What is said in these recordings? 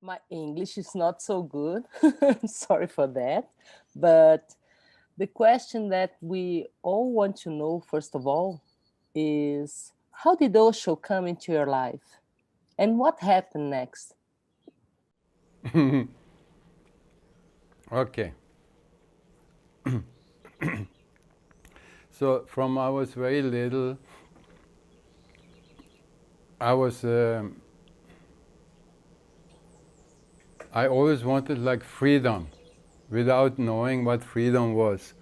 My English is not so good. Sorry for that. But the question that we all want to know, first of all, is how did Osho come into your life? And what happened next? Okay. So from I was very little, I was I always wanted like freedom, without knowing what freedom was.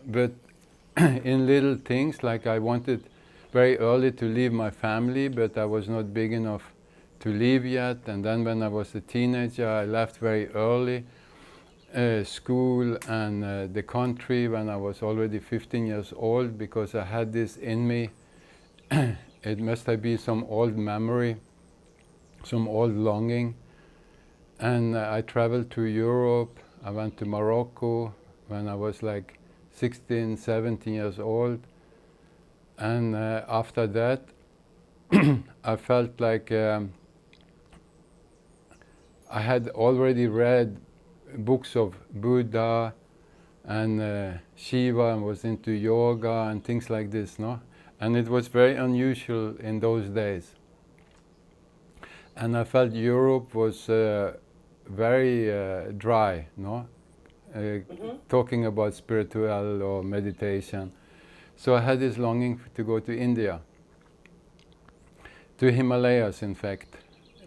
But in little things, like I wanted very early to leave my family, but I was not big enough to leave yet. And then when I was a teenager, I left very early. School and the country when I was already 15 years old, because I had this in me. It must have been some old memory, some old longing. And I traveled to Europe. I went to Morocco when I was like 16, 17 years old. And after that, I felt like I had already read books of Buddha and Shiva, and was into yoga and things like this, no? And it was very unusual in those days. And I felt Europe was very dry, no? Talking about spiritual or meditation. So I had this longing to go to India, to Himalayas, in fact,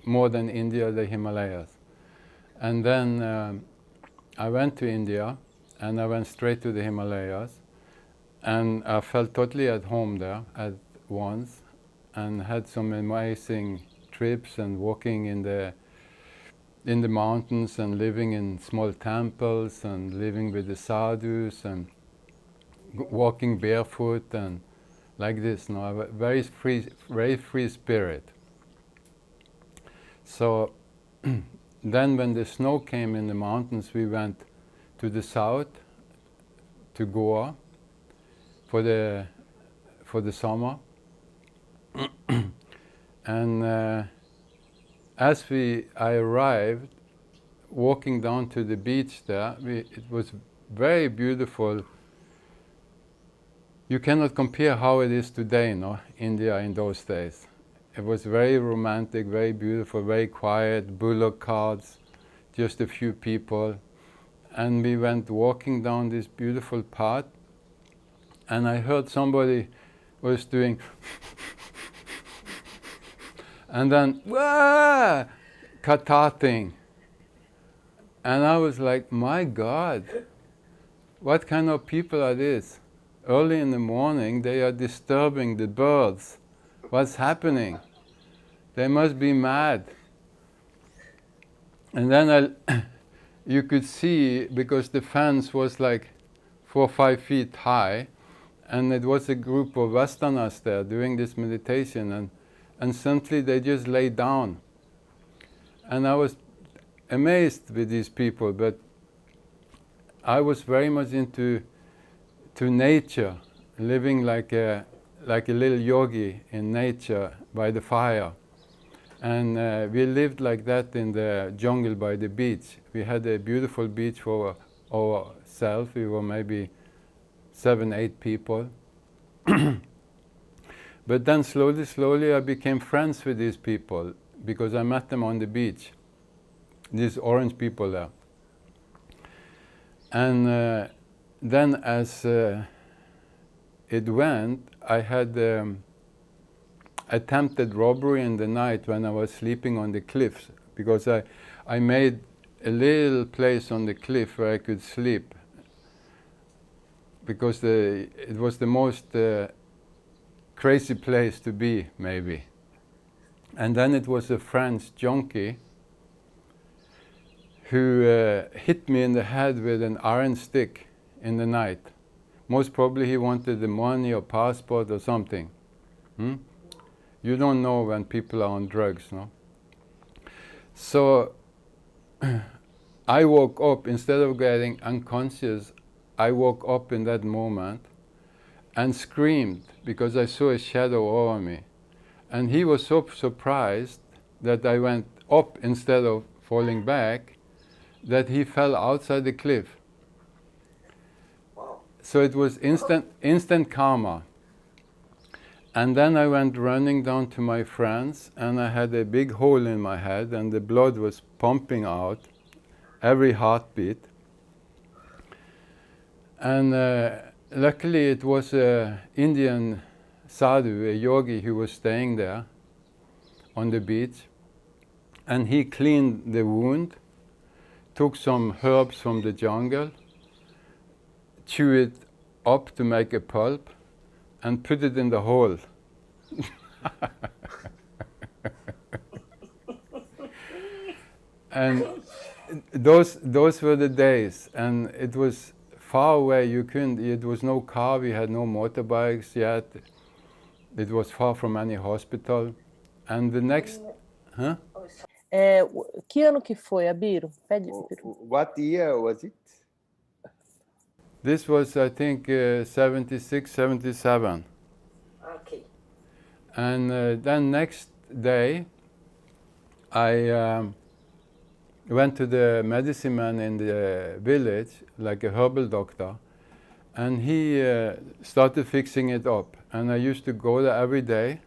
more than India, the Himalayas. And then I went to India, and I went straight to the Himalayas, and I felt totally at home there at once, and had some amazing trips and walking in the mountains and living in small temples and living with the sadhus and walking barefoot and like this. No, I have a very free spirit. So then, when the snow came in the mountains, we went to the south, to Goa, for the summer. And as I arrived, walking down to the beach there, it was very beautiful. You cannot compare how it is today, no? India in those days. It was very romantic, very beautiful, very quiet, bullock carts, just a few people. And we went walking down this beautiful path, and I heard somebody was doing and then wah, katating. And I was like, my God, what kind of people are these? Early in the morning, they are disturbing the birds. What's happening? They must be mad. And then you could see, because the fence was like 4 or 5 feet high, and it was a group of Vastanas there doing this meditation, and suddenly they just lay down. And I was amazed with these people, but I was very much into nature, living like a little yogi in nature by the fire. And we lived like that in the jungle by the beach. We had a beautiful beach for ourselves. We were maybe 7, 8 people. But then slowly I became friends with these people, because I met them on the beach, these orange people there. And then as it went, I had attempted robbery in the night when I was sleeping on the cliffs, because I made a little place on the cliff where I could sleep, because it was the most crazy place to be, maybe. And then it was a French junkie who hit me in the head with an iron stick in the night. Most probably he wanted the money or passport or something. Hmm? You don't know when people are on drugs, no? So I woke up, instead of getting unconscious, I woke up in that moment and screamed, because I saw a shadow over me. And he was so surprised that I went up instead of falling back, that he fell outside the cliff. Wow. So it was instant karma. And then I went running down to my friends, and I had a big hole in my head, and the blood was pumping out every heartbeat. And luckily it was an Indian sadhu, a yogi, who was staying there on the beach. And he cleaned the wound, took some herbs from the jungle, chewed it up to make a pulp, and put it in the hole. And those were the days, and it was far away. You couldn't. It was no car. We had no motorbikes yet. It was far from any hospital. And the next, huh? Que ano que foi, Abiro? Pede. What year was it? This was, I think, 76, 77. Okay. And then next day, I went to the medicine man in the village, like a herbal doctor, and he started fixing it up. And I used to go there every day.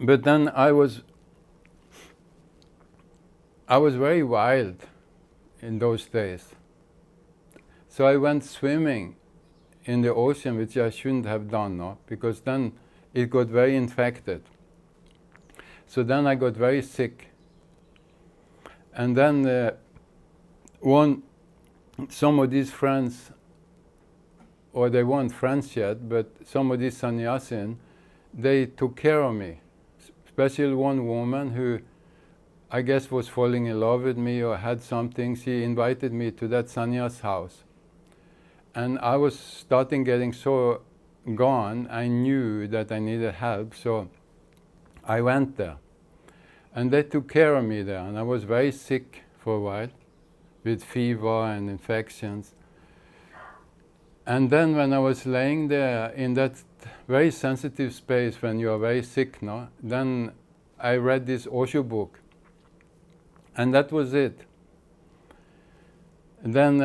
But then I was very wild in those days. So I went swimming in the ocean, which I shouldn't have done, no? Because then it got very infected. So then I got very sick. And then some of these friends, or they weren't friends yet, but some of these sannyasin, they took care of me. Especially one woman who I guess was falling in love with me or had something. She invited me to that sannyas house. And I was starting getting so gone, I knew that I needed help, so I went there. And they took care of me there, and I was very sick for a while, with fever and infections. And then when I was laying there in that very sensitive space when you are very sick, no, then I read this Osho book. And that was it. And then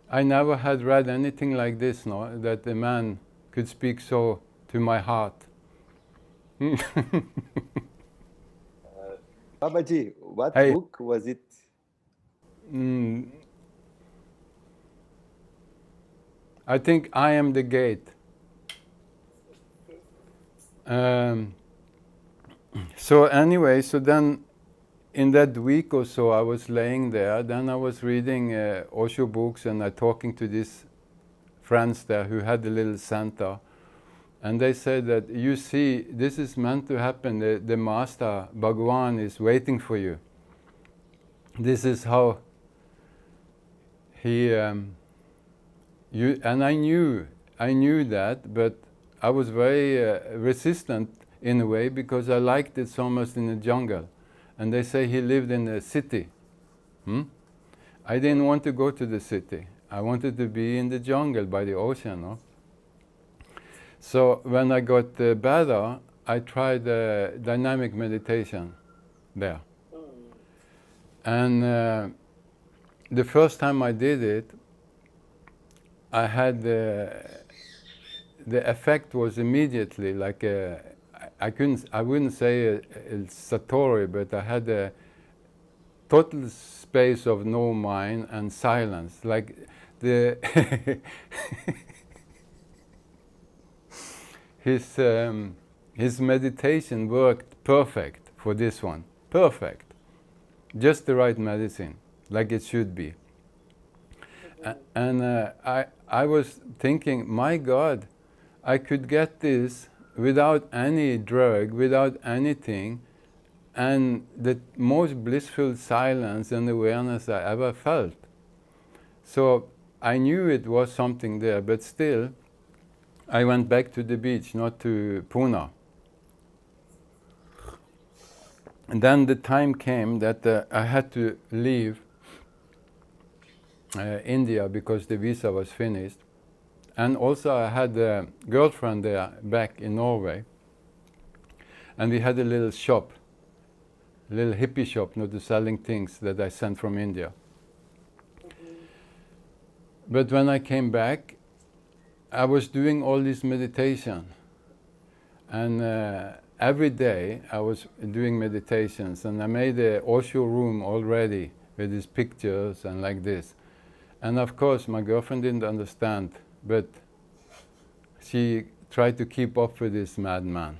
I never had read anything like this, no, that a man could speak so to my heart. Babaji, what Hey. book was it? I think I Am the Gate. So anyway, so then in that week or so I was laying there, then I was reading Osho books and talking to these friends there who had a little center. And they said that, you see, this is meant to happen. The master, Bhagavan, is waiting for you. This is how he... and I knew that, but I was very resistant in a way because I liked it so much in the jungle. And they say he lived in a city. I didn't want to go to the city. I wanted to be in the jungle by the ocean. No? So when I got better, I tried dynamic meditation there. And the first time I did it, I had the effect was immediately like I wouldn't say a satori, but I had a total space of no mind and silence. Like the his meditation worked perfect for this one. Perfect. Just the right medicine, like it should be. And I was thinking, my God, I could get this without any drug, without anything, and the most blissful silence and awareness I ever felt. So I knew it was something there, but still, I went back to the beach, not to Pune. And then the time came that I had to leave India because the visa was finished. And also I had a girlfriend there back in Norway. And we had a little shop. little hippie shop, not selling things that I sent from India. But when I came back, I was doing all this meditation. And every day I was doing meditations, and I made a Osho room already with these pictures and like this. And of course my girlfriend didn't understand, but she tried to keep up with this madman.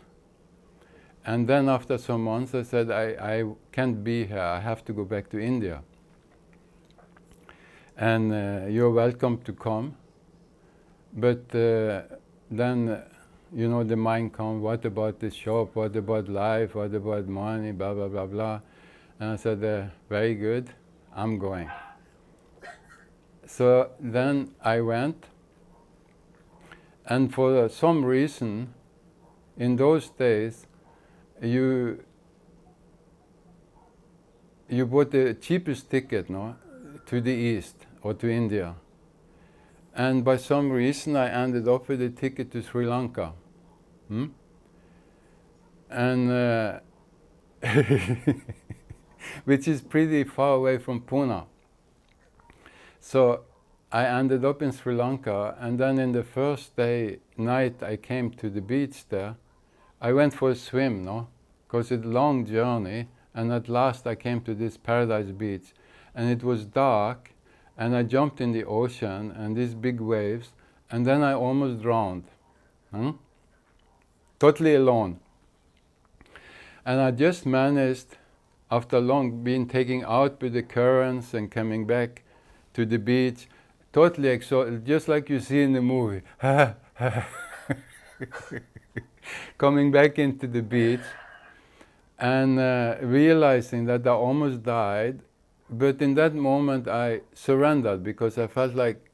And then after some months I said, I can't be here, I have to go back to India. And you're welcome to come, but then you know, the mind comes, what about the shop, what about life, what about money, blah, blah, blah, blah. And I said, very good, I'm going. So then I went, and for some reason, in those days, you bought the cheapest ticket, no, to the east or to India. And by some reason, I ended up with a ticket to Sri Lanka. And which is pretty far away from Pune. So I ended up in Sri Lanka, and then in the first night I came to the beach there, I went for a swim, no? Because it's a long journey, and at last I came to this paradise beach, and it was dark, and I jumped in the ocean, and these big waves, and then I almost drowned. Totally alone. And I just managed, after long being taken out with the currents and coming back to the beach, totally exhausted, just like you see in the movie. Coming back into the beach and realizing that I almost died, but in that moment I surrendered because I felt like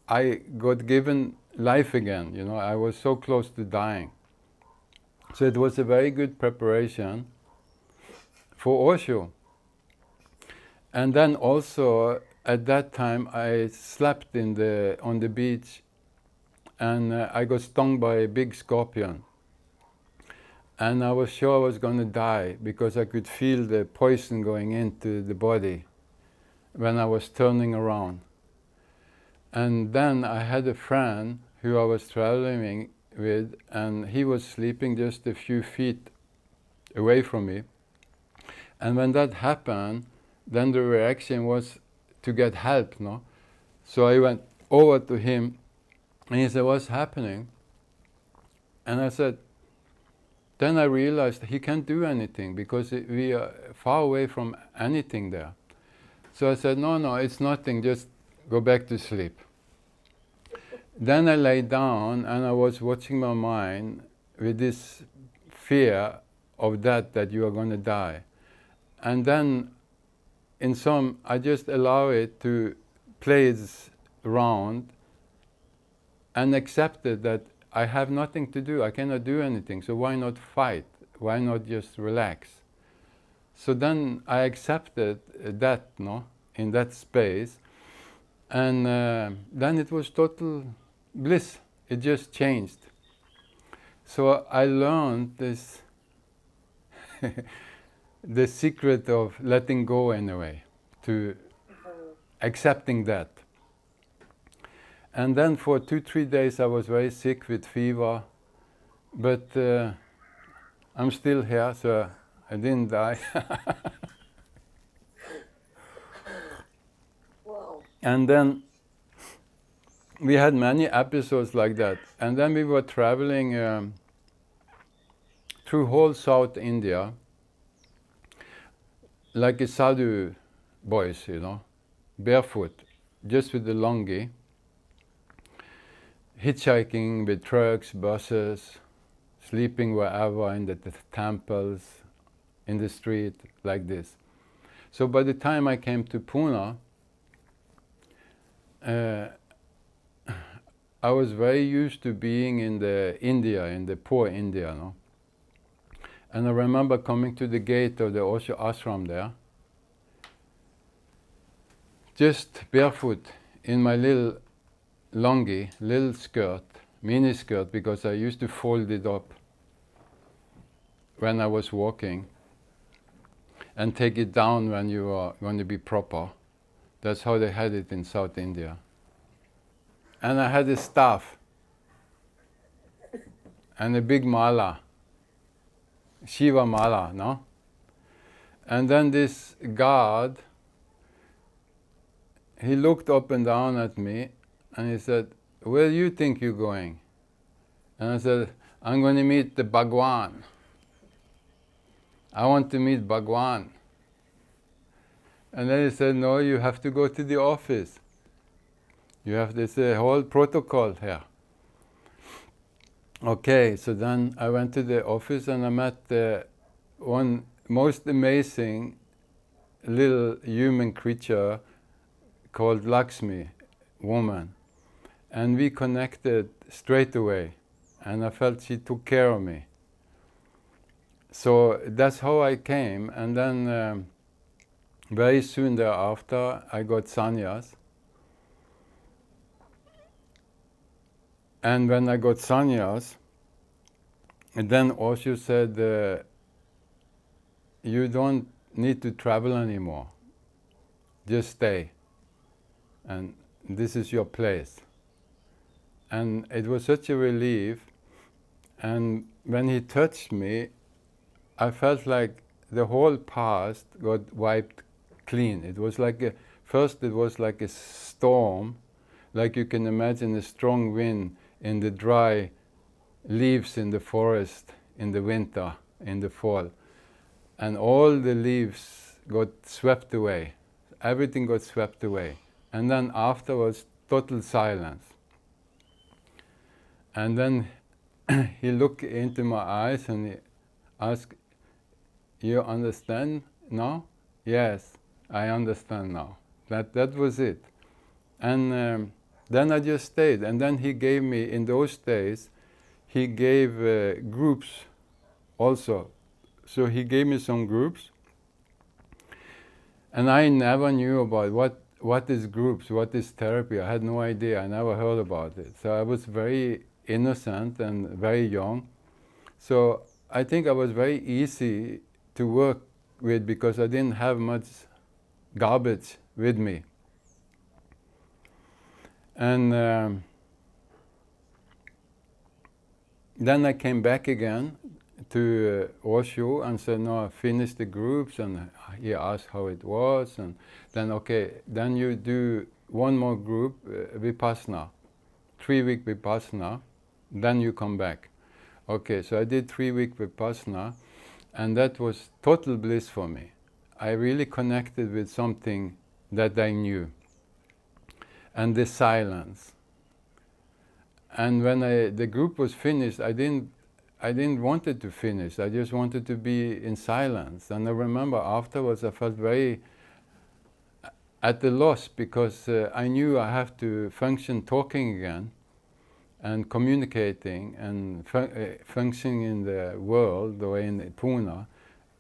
I got given life again, you know, I was so close to dying. So it was a very good preparation for Osho. And then also at that time I slept on the beach, and I got stung by a big scorpion. And I was sure I was going to die because I could feel the poison going into the body when I was turning around. And then I had a friend who I was traveling with, and he was sleeping just a few feet away from me. And when that happened, then the reaction was to get help, no? So I went over to him, and he said, what's happening? And I said, then I realized he can't do anything because we are far away from anything there. So I said, no, it's nothing, just go back to sleep. Then I lay down and I was watching my mind with this fear of that you are going to die. And then I just allow it to play its round and accepted that I have nothing to do, I cannot do anything, so why not fight? Why not just relax? So then I accepted that, no, in that space, and then it was total bliss. It just changed. So I learned this, the secret of letting go in a way, to accepting that. And then for 2-3 days I was very sick with fever, but I'm still here, so I didn't die. Wow. And then we had many episodes like that. And then we were traveling through whole South India, like a sadhu boys, you know, barefoot, just with the lungi, hitchhiking with trucks, buses, sleeping wherever in the temples, in the street, like this. So by the time I came to Pune, I was very used to being in the poor India, no? And I remember coming to the gate of the Osho ashram there, just barefoot in my little lungi, little skirt, mini skirt, because I used to fold it up when I was walking. and take it down when you are going to be proper. That's how they had it in South India. And I had a staff and a big mala, Shiva mala, no? And then this guard, he looked up and down at me and he said, "Where do you think you're going?" And I said, "I'm going to meet the Bhagwan. I want to meet Bhagwan." And then he said, "No, you have to go to the office. You have this whole protocol here." Okay, so then I went to the office and I met one most amazing little human creature called Lakshmi, woman. And we connected straight away. And I felt she took care of me. So that's how I came. And then very soon thereafter, I got sannyas. And when I got sannyas, and then Osho said, "You don't need to travel anymore. Just stay. And this is your place." And it was such a relief. And when he touched me, I felt like the whole past got wiped clean. It was like first it was like a storm, like you can imagine a strong wind in the dry leaves in the forest in the winter, in the fall. And all the leaves got swept away. Everything got swept away. And then afterwards, total silence. And then he looked into my eyes and he asked, "You understand now?" "Yes, I understand now." That was it. And then I just stayed. And then he gave me, in those days, he gave groups also. So he gave me some groups. And I never knew about what is groups, what is therapy. I had no idea. I never heard about it. So I was very innocent and very young. So I think I was very easy to work with because I didn't have much garbage with me. And then I came back again to Osho and said, "No, I finished the groups," and he asked how it was, and then, "Okay, then you do one more group, Vipassana, 3-week Vipassana, then you come back." Okay, so I did 3-week Vipassana, and that was total bliss for me. I really connected with something that I knew, and the silence. And when the group was finished, I didn't want it to finish. I just wanted to be in silence. And I remember afterwards I felt very at a loss because I knew I have to function talking again and communicating and functioning in the world or in Pune.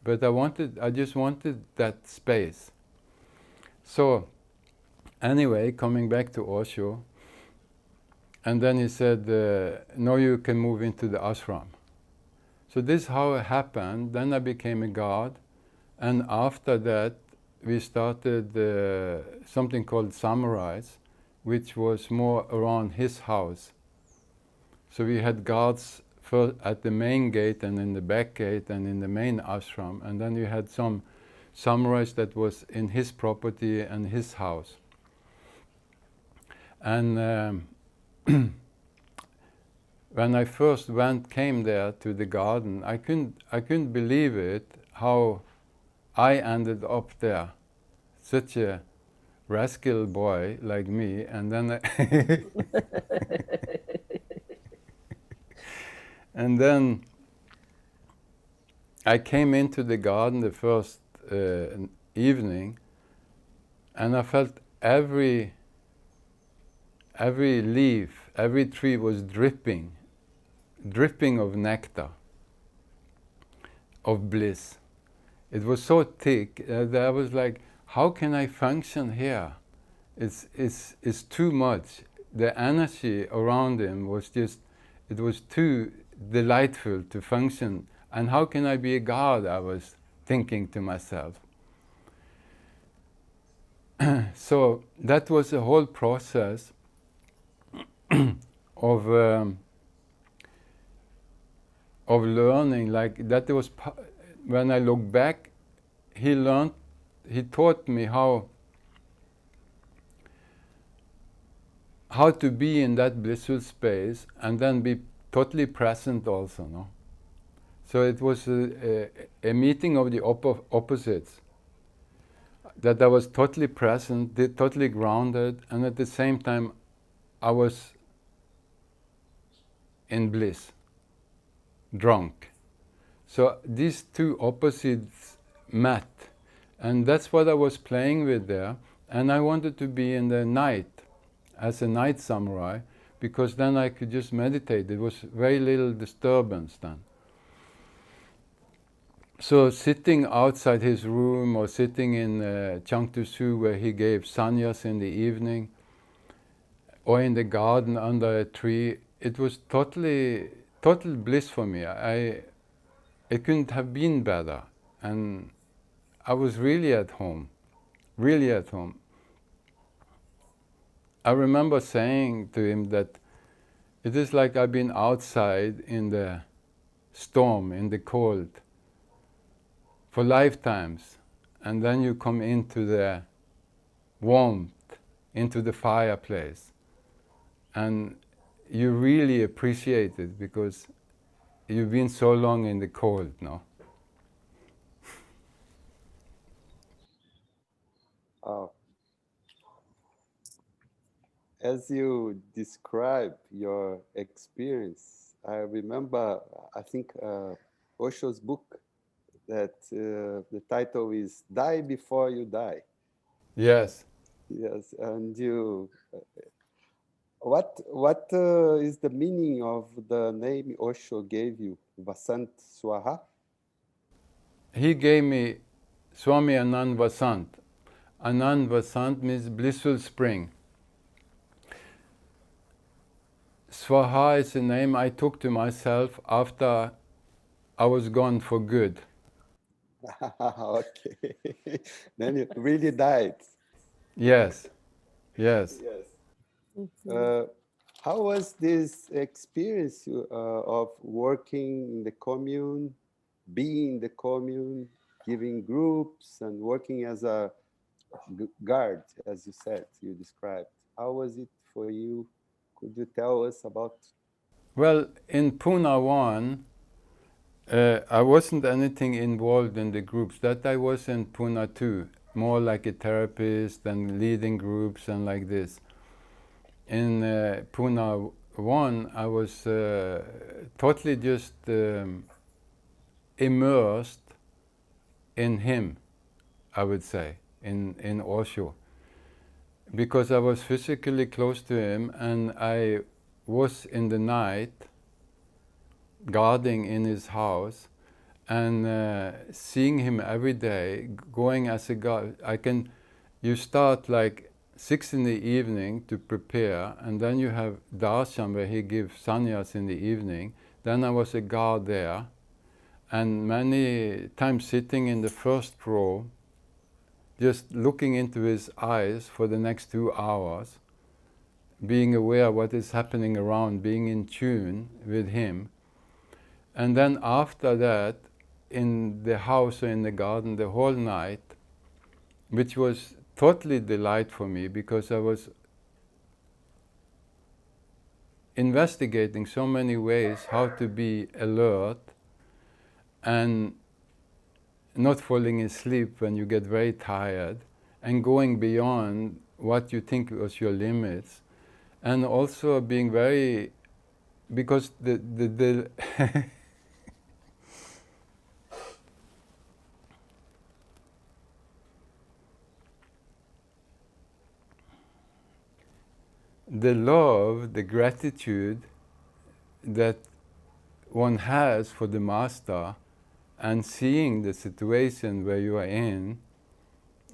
But I just wanted that space. So anyway, coming back to Osho, and then he said, "Now you can move into the ashram." So this is how it happened. Then I became a god, and after that we started something called samurais, which was more around his house. So we had guards at the main gate and in the back gate and in the main ashram, and then you had some samurais that was in his property and his house. And when I first came there to the garden, I couldn't believe it, how I ended up there, such a rascal boy like me, and then and then I came into the garden the first evening, and I felt every leaf, every tree was dripping of nectar, of bliss. It was so thick that I was like, how can I function here? It's too much. The energy around him was just, it was too delightful to function. And how can I be a god, I was thinking to myself. So that was a whole process of of learning. Like that was when I look back, he taught me how to be in that blissful space and then be totally present also, no? So it was a meeting of the opposites, that I was totally present, totally grounded, and at the same time I was in bliss, drunk. So these two opposites met, and that's what I was playing with there. And I wanted to be in the night, as a night samurai, because then I could just meditate. There was very little disturbance then. So sitting outside his room or sitting in Changtusu where he gave sannyas in the evening, or in the garden under a tree, it was total bliss for me. It couldn't have been better. And I was really at home, really at home. I remember saying to him that it is like I've been outside in the storm, in the cold, for lifetimes, and then you come into the warmth, into the fireplace, and you really appreciate it because you've been so long in the cold, no? Uh, as you describe your experience, I remember, I think, Osho's book that the title is "Die Before You Die." Yes. Yes, and you, what is the meaning of the name Osho gave you, Vasant Swaha? He gave me Swami Anand Vasant. Anand Vasant means blissful spring. Swaha is a name I took to myself after I was gone for good. Okay, then you really died. Yes, yes. Yes. Mhm. How was this experience of working in the commune, being in the commune, giving groups and working as a guard, as you said, you described? How was it for you? Could you tell us about? Well, in Pune 1, I wasn't anything involved in the groups. That I was in Pune 2, more like a therapist and leading groups and like this. In Pune 1, I was totally just immersed in him, I would say, in Osho. Because I was physically close to him and I was in the night guarding in his house and seeing him every day, going as a guard. You start like 6 in the evening to prepare, and then you have darshan where he gives sannyas in the evening. Then I was a guard there, and many times sitting in the first row, just looking into his eyes for the next 2 hours, being aware of what is happening around, being in tune with him. And then after that, in the house or in the garden the whole night, which was totally delight for me because I was investigating so many ways how to be alert and not falling asleep when you get very tired and going beyond what you think was your limits, and also being very, because the the love, the gratitude that one has for the master and seeing the situation where you are in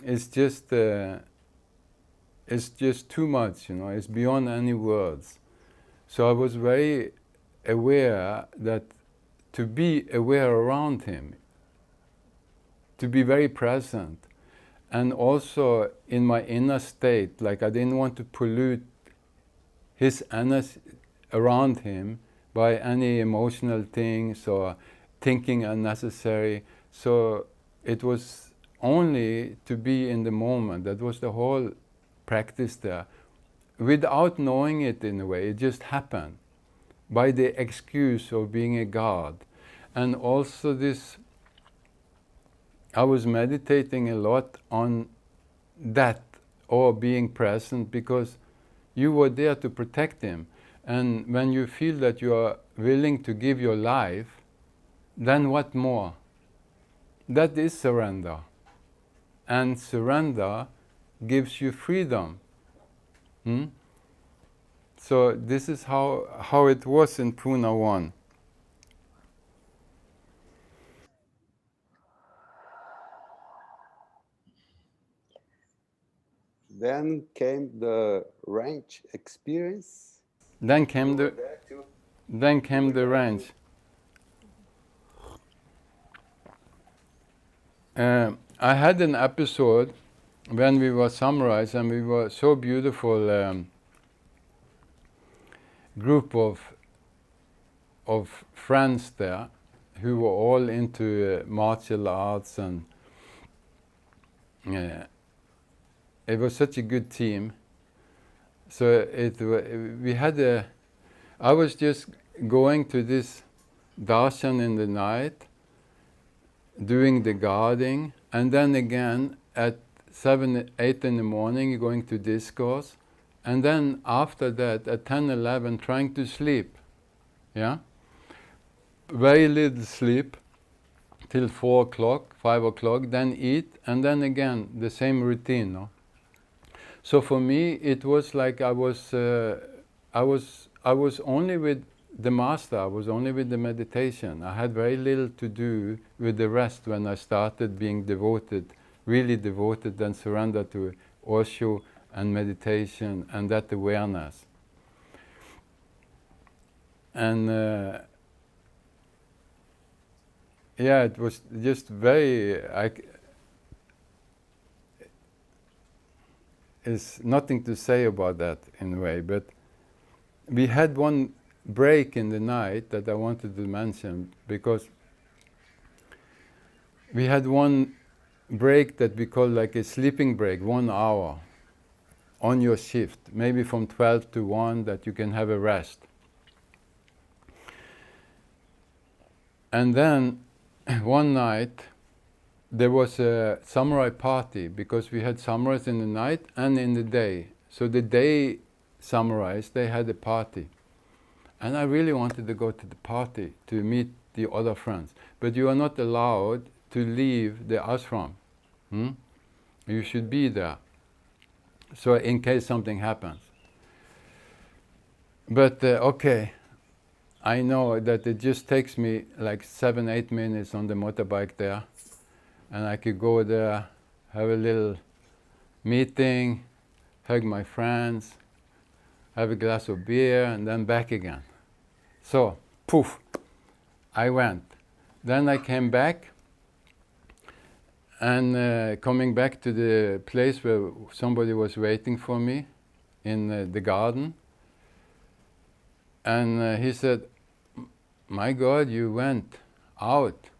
is just it's just too much, you know. It's beyond any words. So I was very aware that to be aware around him, to be very present, and also in my inner state, like I didn't want to pollute his energy around him by any emotional things or thinking unnecessary. So it was only to be in the moment. That was the whole practice there. Without knowing it in a way, it just happened by the excuse of being a god. And also this, I was meditating a lot on that, or being present, because you were there to protect him. And when you feel that you are willing to give your life, then what more? That is surrender. And surrender gives you freedom. Hmm? So this is how it was in Pune 1. Then came the ranch experience. Then came the range. I had an episode when we were summarized, and we were so beautiful group of friends there who were all into martial arts, and it was such a good team. So we had I was just going to this darshan in the night, doing the guarding, and then again at 7, 8 in the morning going to discourse, and then after that at 10, 11 trying to sleep. Yeah? Very little sleep till 4 o'clock, 5 o'clock, then eat, and then again the same routine. No? So for me it was like I was only with the master, I was only with the meditation. I had very little to do with the rest when I started being devoted, really devoted and surrendered to Osho and meditation and that awareness. And yeah, it was just very, there's nothing to say about that in a way, but we had one break in the night that I wanted to mention, because we had one break that we call like a sleeping break, 1 hour on your shift, maybe from 12 to 1, that you can have a rest. And then one night there was a samurai party, because we had samurais in the night and in the day. So the day samurais, they had a party. And I really wanted to go to the party to meet the other friends. But you are not allowed to leave the ashram. You should be there. So in case something happens. But okay, I know that it just takes me like 7, 8 minutes on the motorbike there. And I could go there, have a little meeting, hug my friends, have a glass of beer, and then back again. So, poof, I went. Then I came back, and coming back to the place where somebody was waiting for me in the garden. And he said, "My God, you went out."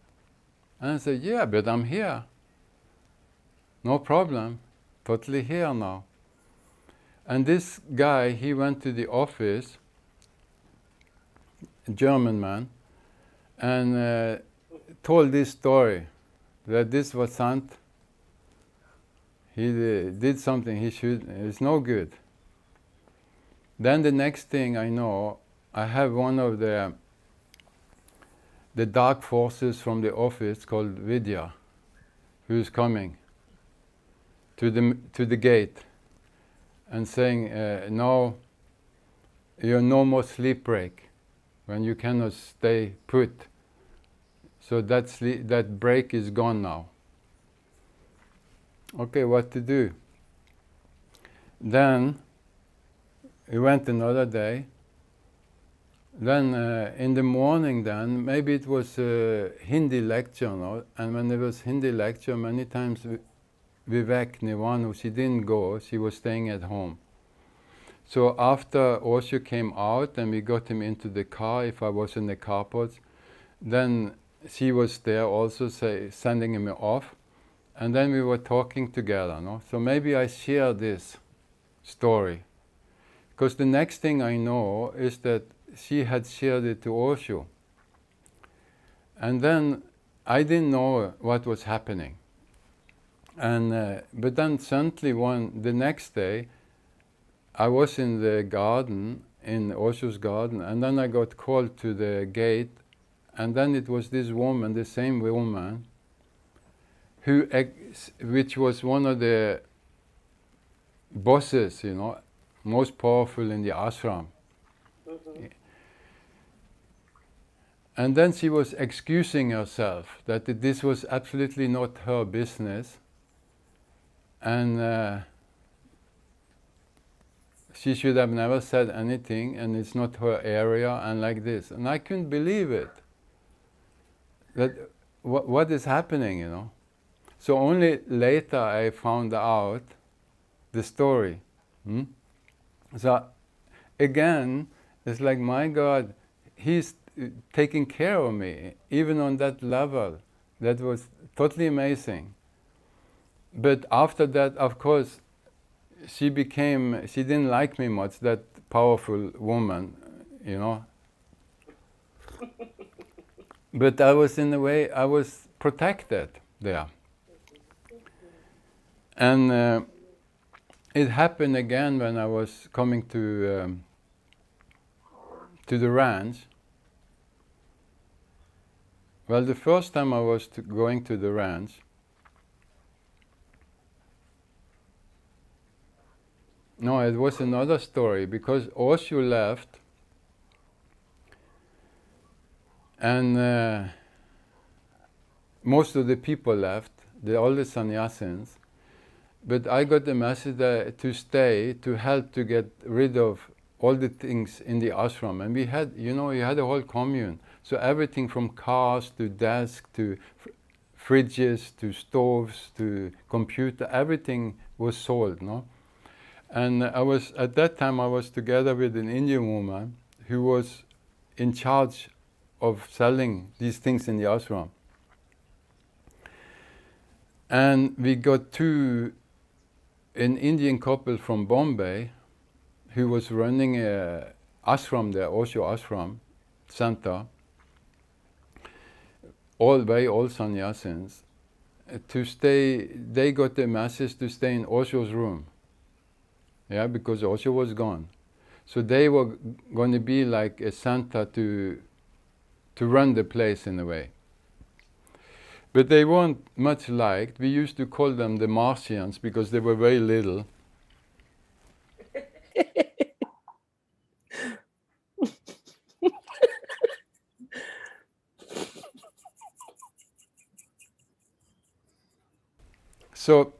And I said, "Yeah, but I'm here. No problem. Totally here now." And this guy, he went to the office, a German man, and told this story, that this Vasant, he did something he should, it's no good. Then the next thing I know, I have one of the dark forces from the office called Vidya, who's coming to the gate and saying, "No, you're no more sleep break when you cannot stay put. So that break is gone now." Okay, what to do? Then we went another day. Then in the morning, then maybe it was a Hindi lecture, no? And when there was Hindi lecture, many times Vivek Nirvana, she didn't go, she was staying at home. So after Osho came out and we got him into the car, if I was in the carports, then she was there also sending him off. And then we were talking together. No? So maybe I share this story. Because the next thing I know is that she had shared it to Osho. And then I didn't know what was happening. And but then suddenly the next day, I was in the garden, in Osho's garden, and then I got called to the gate, and then it was this woman, the same woman, which was one of the bosses, most powerful in the ashram. Mm-hmm. And then she was excusing herself, that this was absolutely not her business, and she should have never said anything, and it's not her area, and like this. And I couldn't believe it. That what is happening, So only later I found out the story. So again, it's like, my God, He's taking care of me, even on that level. That was totally amazing. But after that, of course, she didn't like me much, that powerful woman, But I was, in a way, I was protected there. And it happened again when I was coming to the ranch. Well, the first time I was going to the ranch, no, it was another story, because Osho left, and most of the people left, all the sannyasins, but I got the message to stay, to help to get rid of all the things in the ashram. And we had, you had a whole commune. So everything from cars to desks to fridges to stoves to computer, everything was sold, no? And at that time I was together with an Indian woman who was in charge of selling these things in the ashram. And we got an Indian couple from Bombay who was running a ashram there, Osho Ashram Center, very old sannyasins, to stay. They got the message to stay in Osho's room, because Osho was gone. So they were going to be like a center to run the place in a way. But they weren't much liked. We used to call them the Martians because they were very little. So,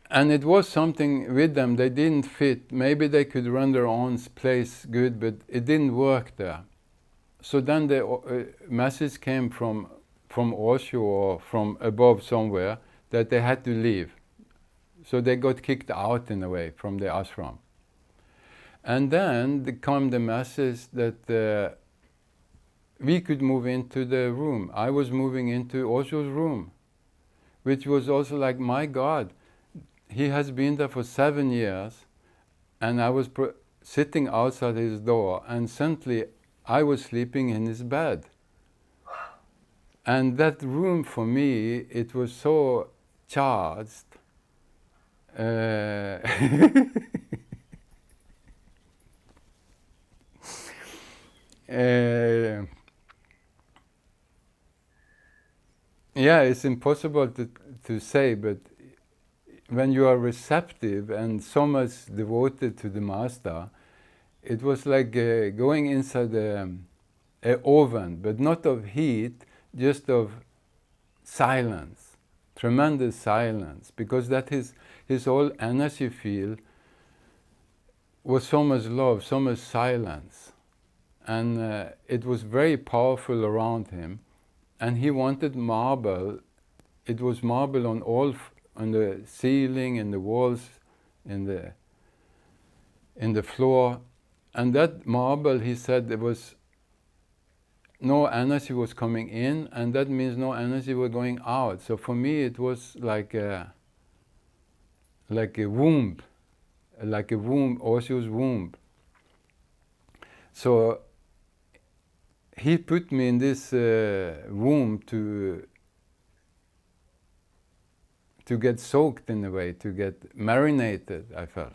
and it was something with them, they didn't fit. Maybe they could run their own place good, but it didn't work there. So then the message came from Osho or from above somewhere that they had to leave. So they got kicked out in a way from the ashram. And then came the message that we could move into the room. I was moving into Osho's room, which was also like, my God, he has been there for 7 years, and I was sitting outside his door, and suddenly I was sleeping in his bed. And that room for me, it was so charged. Yeah, it's impossible to say, but when you are receptive and so much devoted to the master, it was like going inside an oven, but not of heat, just of silence, tremendous silence, because that his whole energy field was so much love, so much silence. And it was very powerful around him. And he wanted marble. It was marble on all on the ceiling, in the walls, in the floor. And that marble, he said, there was no energy was coming in, and that means no energy was going out. So for me, it was like a womb, Osho's womb. So he put me in this womb to get soaked in a way, to get marinated, I felt.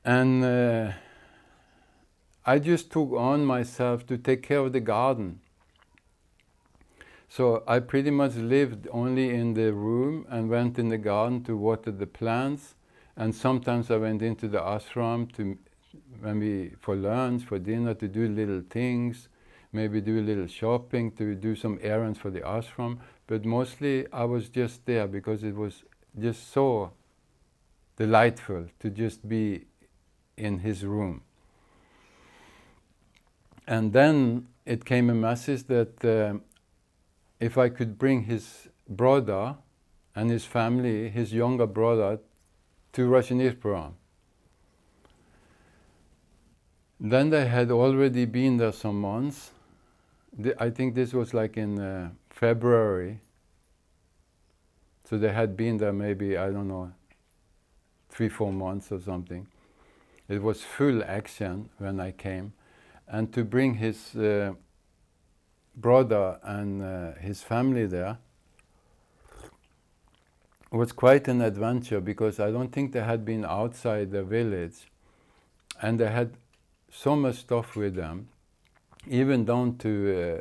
And I just took on myself to take care of the garden. So I pretty much lived only in the room and went in the garden to water the plants. And sometimes I went into the ashram for lunch, for dinner, to do little things, maybe do a little shopping, to do some errands for the ashram. But mostly I was just there because it was just so delightful to just be in his room. And then it came a message that if I could bring his brother and his family, his younger brother, to Rajneeshpuram. Then they had already been there some months. I think this was like in February. So they had been there maybe, I don't know, 3-4 months or something. It was full action when I came. And to bring his brother and his family there was quite an adventure, because I don't think they had been outside the village, and they had so much stuff with them, even down to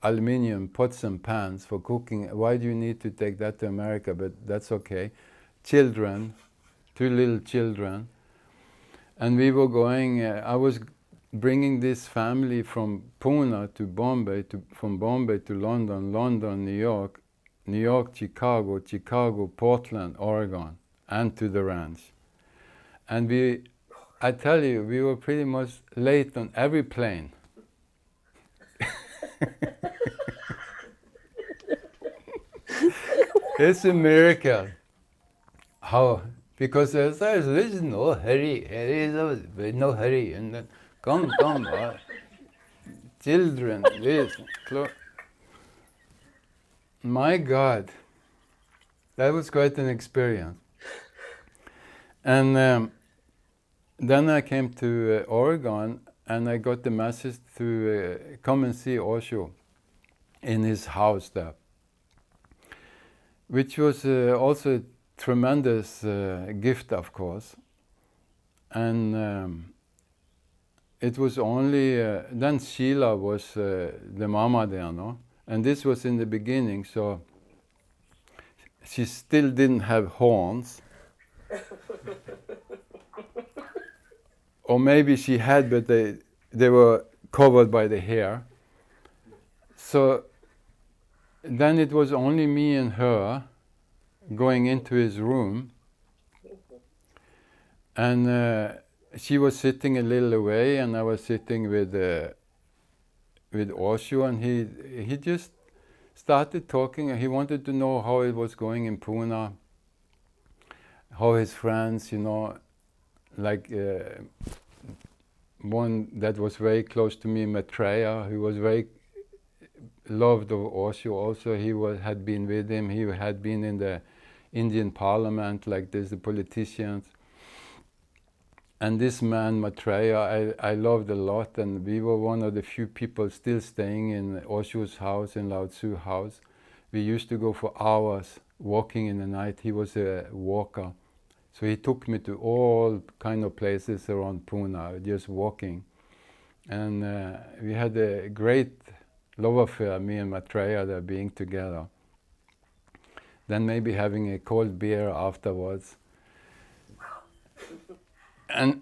aluminium pots and pans for cooking. Why do you need to take that to America? But that's okay. Children, 2 little children, and we were going, I was bringing this family from Pune to Bombay, from Bombay to London, London, New York, New York, Chicago, Chicago, Portland, Oregon, and to the ranch. And I tell you, we were pretty much late on every plane. It's a miracle. How? Because there's no hurry, there's no hurry, and then come, children, this, my God, that was quite an experience. And then I came to Oregon, and I got the message to come and see Osho in his house there, which was also a tremendous gift, of course. And it was only, then Sheila was the mama there, no? And this was in the beginning, so she still didn't have horns. Or maybe she had, but they were covered by the hair. So then it was only me and her going into his room. And she was sitting a little away, and I was sitting with Osho, and he just started talking. He wanted to know how it was going in Pune, how his friends, like one that was very close to me, Maitreya, who was very loved of Osho also. Had been with him. He had been in the Indian parliament, like this, the politicians. And this man, Maitreya, I loved a lot, and we were one of the few people still staying in Osho's house, in Lao Tzu house. We used to go for hours walking in the night. He was a walker. So he took me to all kind of places around Pune, just walking. And we had a great love affair, me and Maitreya, there being together. Then maybe having a cold beer afterwards. And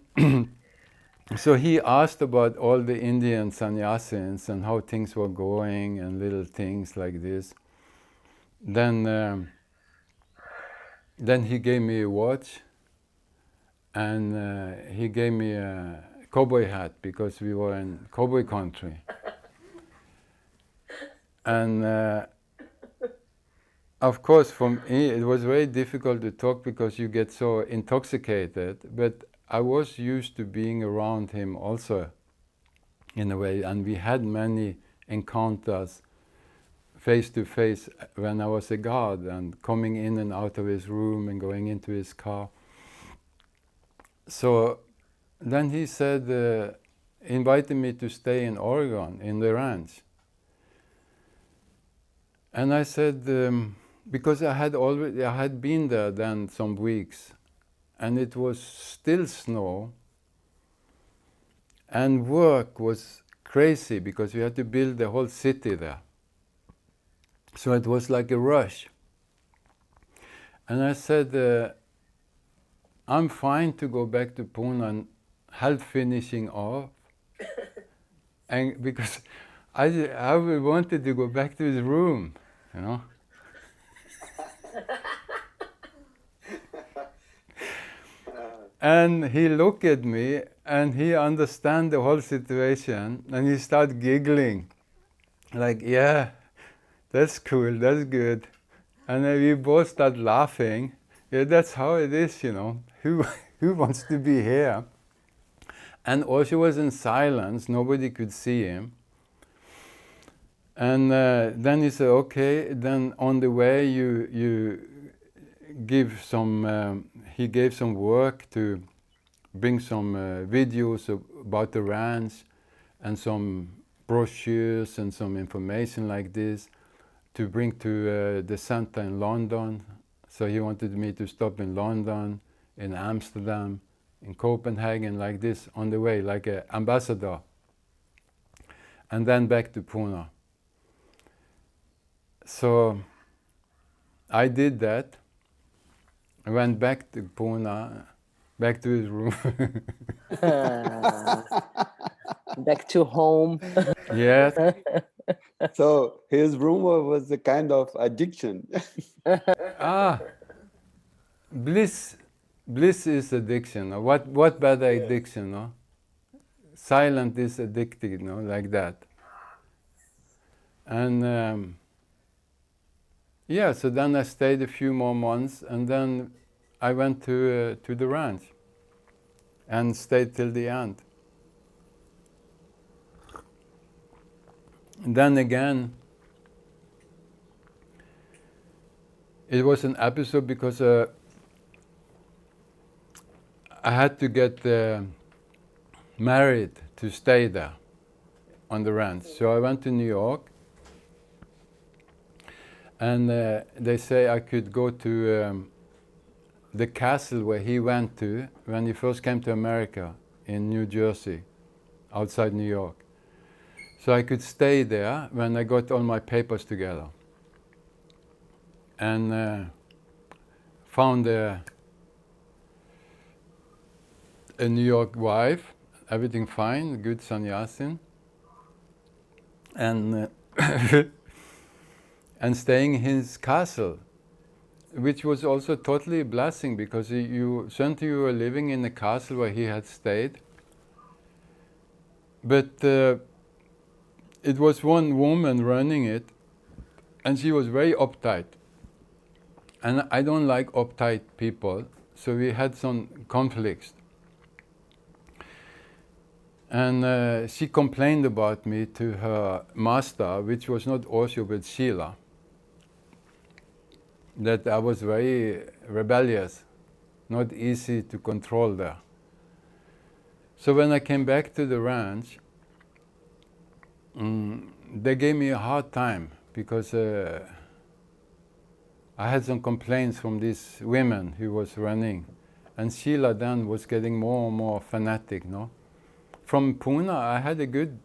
so he asked about all the Indian sannyasins and how things were going and little things like this. Then he gave me a watch, and he gave me a cowboy hat, because we were in cowboy country. And of course, for me, it was very difficult to talk because you get so intoxicated. But I was used to being around him also, in a way, and we had many encounters face to face when I was a guard and coming in and out of his room and going into his car. So then he said, invited me to stay in Oregon, in the ranch. And I said, because I had been there then some weeks, and it was still snow, and work was crazy because we had to build the whole city there. So it was like a rush. And I said, I'm fine to go back to Pune and help finishing off. And because I wanted to go back to his room, you know. And he looked at me and he understand the whole situation and he started giggling. Like, yeah, that's cool, that's good. And then we both start laughing. Yeah, that's how it is, you know. Who wants to be here? And Osho was in silence, nobody could see him. And then he said, okay, then on the way you give some, he gave some work to bring some videos about the ranch and some brochures and some information like this to bring to the center in London. So he wanted me to stop in London, in Amsterdam, in Copenhagen, like this, on the way, like an ambassador. And then back to Pune. So I did that. I went back to Pune, back to his room. Back to home. Yes. So his room was a kind of addiction. Bliss is addiction. No? What better addiction, no? Silent is addicted, no, like that. And yeah, so then I stayed a few more months, and then I went to the ranch and stayed till the end. And then again, it was an episode because I had to get married to stay there on the ranch. So I went to New York, and they say I could go to the castle where he went to when he first came to America in New Jersey, outside New York. So I could stay there when I got all my papers together. And found a New York wife, everything fine, good sannyasin. And and staying in his castle, which was also totally a blessing because certainly you were living in a castle where he had stayed. But it was one woman running it, and she was very uptight. And I don't like uptight people, so we had some conflicts. And she complained about me to her master, which was not Osho but Sheila, that I was very rebellious, not easy to control there. So when I came back to the ranch, they gave me a hard time because I had some complaints from these women who was running, and Sheila then was getting more and more fanatic, no? From Pune, I had a good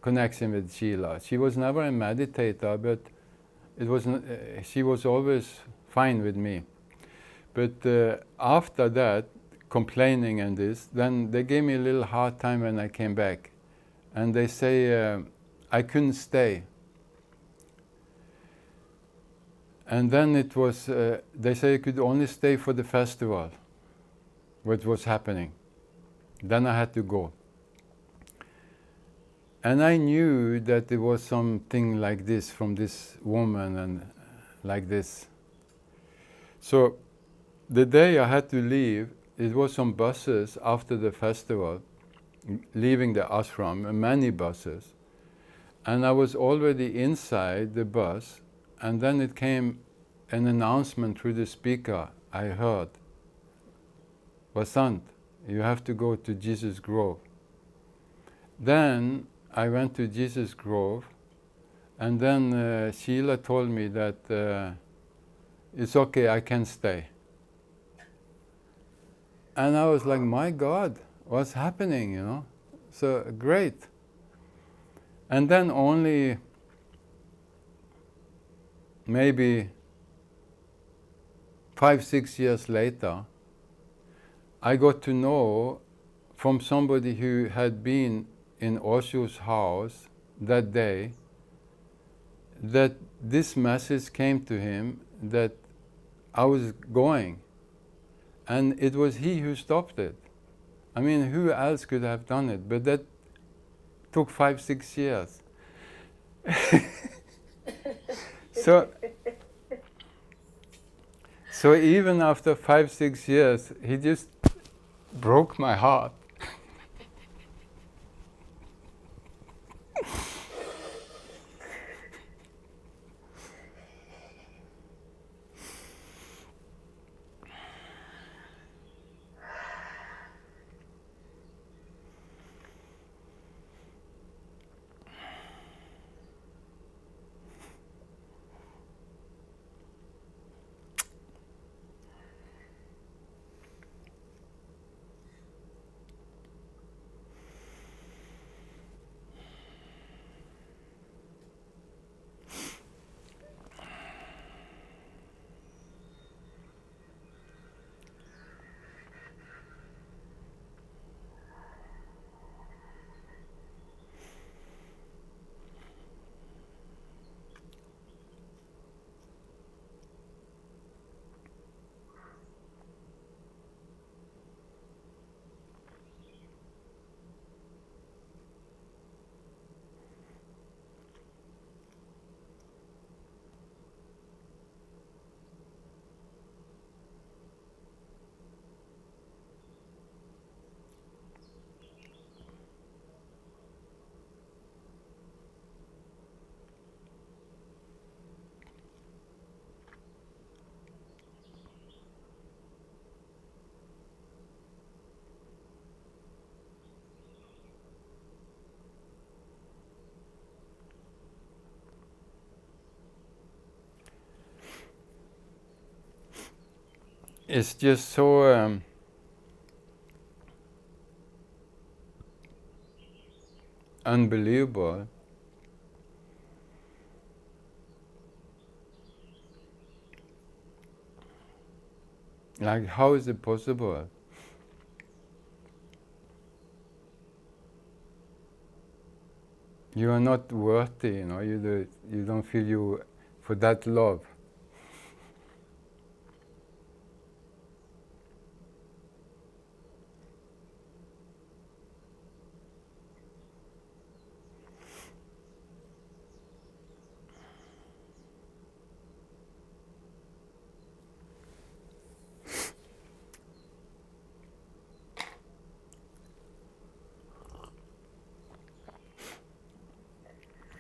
connection with Sheila. She was never a meditator, but it was she was always fine with me. But after that, complaining and this, then they gave me a little hard time when I came back, and they say I couldn't stay. And then it was, they say I could only stay for the festival, what was happening. Then I had to go. And I knew that there was something like this from this woman, and like this. So the day I had to leave, it was some buses after the festival, leaving the ashram, many buses. And I was already inside the bus, and then it came an announcement through the speaker I heard. Vasant, you have to go to Jesus Grove. Then I went to Jesus Grove, and then Sheila told me that it's okay, I can stay. And I was like, my God, what's happening, you know? So great. And then only maybe 5-6 years later, I got to know from somebody who had been in Osho's house that day that this message came to him that I was going. And it was he who stopped it. I mean, who else could have done it? But that took 5-6 years. So even after 5-6 years, he just broke my heart. It's just so unbelievable. Like, how is it possible? You are not worthy, you know, you don't feel you for that love.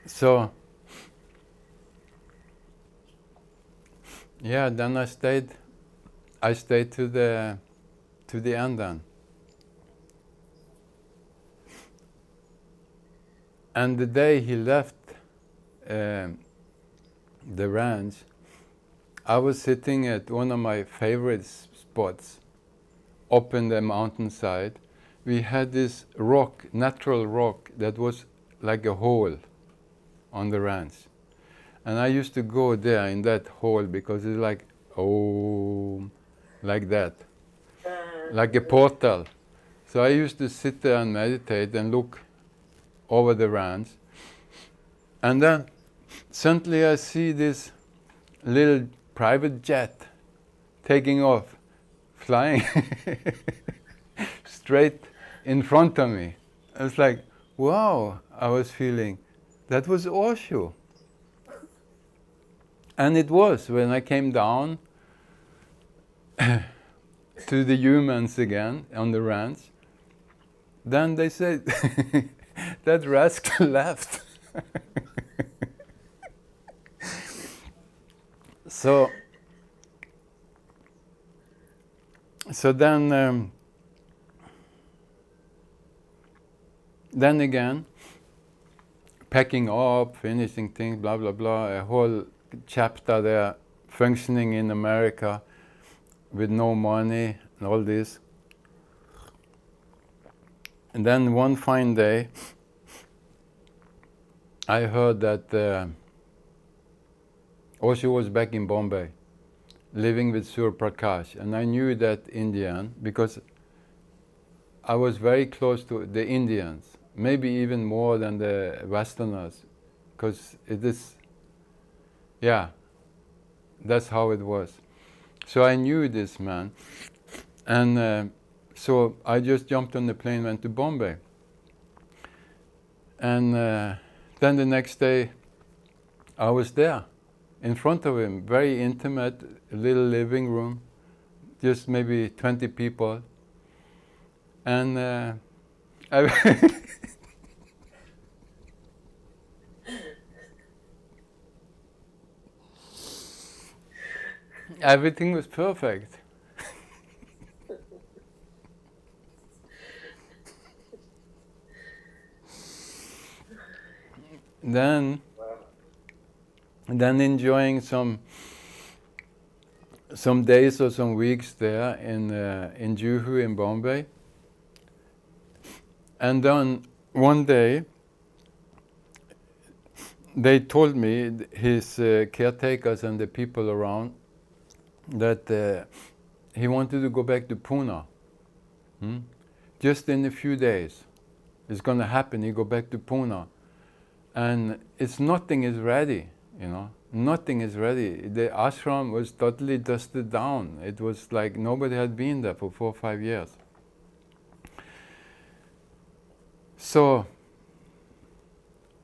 So, yeah, then I stayed to the end then. And the day he left the ranch, I was sitting at one of my favorite spots up in the mountainside. We had this rock, natural rock, that was like a hole on the ranch. And I used to go there in that hole because it's like, oh, like that, like a portal. So I used to sit there and meditate and look over the ranch. And then suddenly I see this little private jet taking off, flying straight in front of me. I was like, wow, I was feeling, that was Osho. And it was, when I came down to the humans again on the ranch, then they said, that rascal left. So, then again, packing up, finishing things, blah, blah, blah, a whole chapter there, functioning in America with no money and all this. And then one fine day, I heard that Osho was back in Bombay, living with Sur Prakash. And I knew that Indian because I was very close to the Indians, maybe even more than the Westerners, because it is, yeah, that's how it was. So I knew this man, and so I just jumped on the plane, went to Bombay. And then the next day, I was there, in front of him, very intimate, little living room, just maybe 20 people. And everything was perfect. Then enjoying some days or some weeks there in Juhu in Bombay. And then one day, they told me, his caretakers and the people around, that he wanted to go back to Pune. Just in a few days. It's going to happen, he go back to Pune. And nothing is ready, Nothing is ready. The ashram was totally dusted down. It was like nobody had been there for 4 or 5 years. So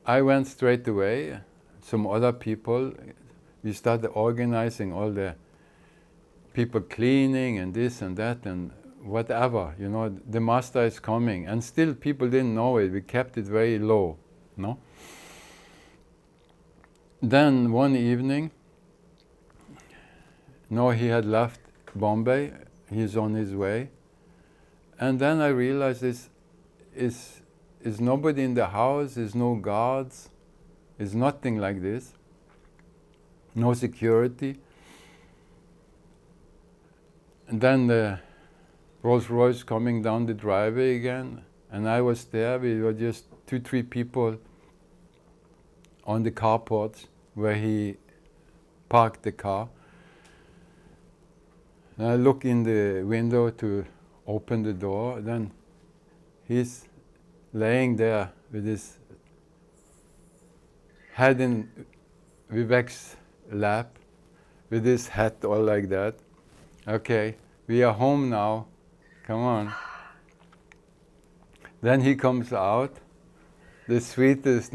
I went straight away. Some other people, we started organizing all the people cleaning and this and that and whatever, the master is coming. And still people didn't know it. We kept it very low, no? Then one evening, he had left Bombay, he's on his way. And then I realized is nobody in the house, there's no guards, there's nothing like this, no security. And then the Rolls Royce coming down the driveway again, and I was there, we were just 2-3 people on the carport where he parked the car. And I look in the window to open the door, then he's laying there with his head in Vivek's lap, with his hat all like that. Okay, we are home now, come on. Then he comes out, the sweetest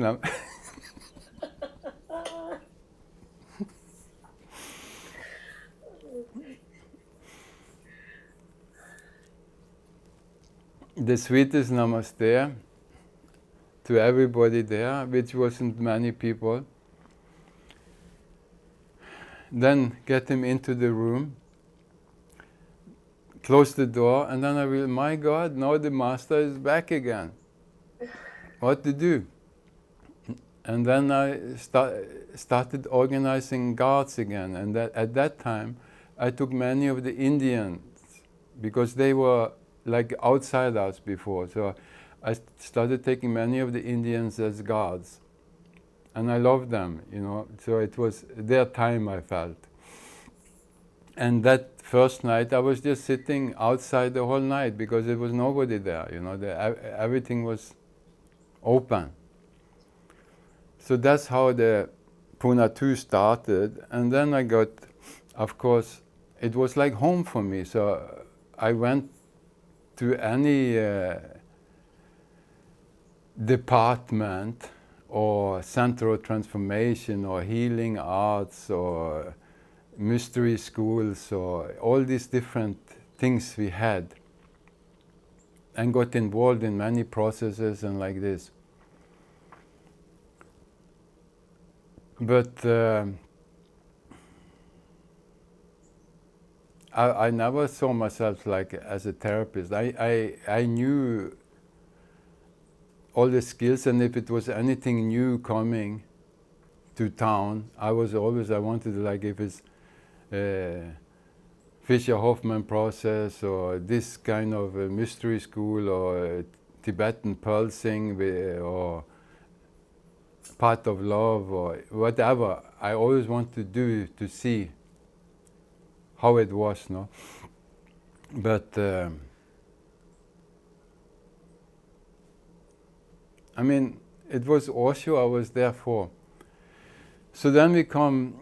the sweetest namaste to everybody there, which wasn't many people. Then get him into the room, close the door, and then I realized, my God, now the master is back again. What to do? And then I started organizing guards again, and at that time I took many of the Indians, because they were like outsiders before, so I started taking many of the Indians as guards. And I loved them, so it was their time, I felt. And that first night I was just sitting outside the whole night because there was nobody there, everything was open. So that's how the Pune 2 started. And then I got, of course, it was like home for me. So I went to any department or central transformation, or healing arts, or mystery schools, or all these different things we had, and got involved in many processes and like this. But I never saw myself like as a therapist. I knew all the skills, and if it was anything new coming to town, I wanted to, like, if it's Fisher-Hoffman process, or this kind of a mystery school, or Tibetan pulsing, or part of love, or whatever, I always want to do to see how it was, no? But I mean, it was Osho I was there for. So then we come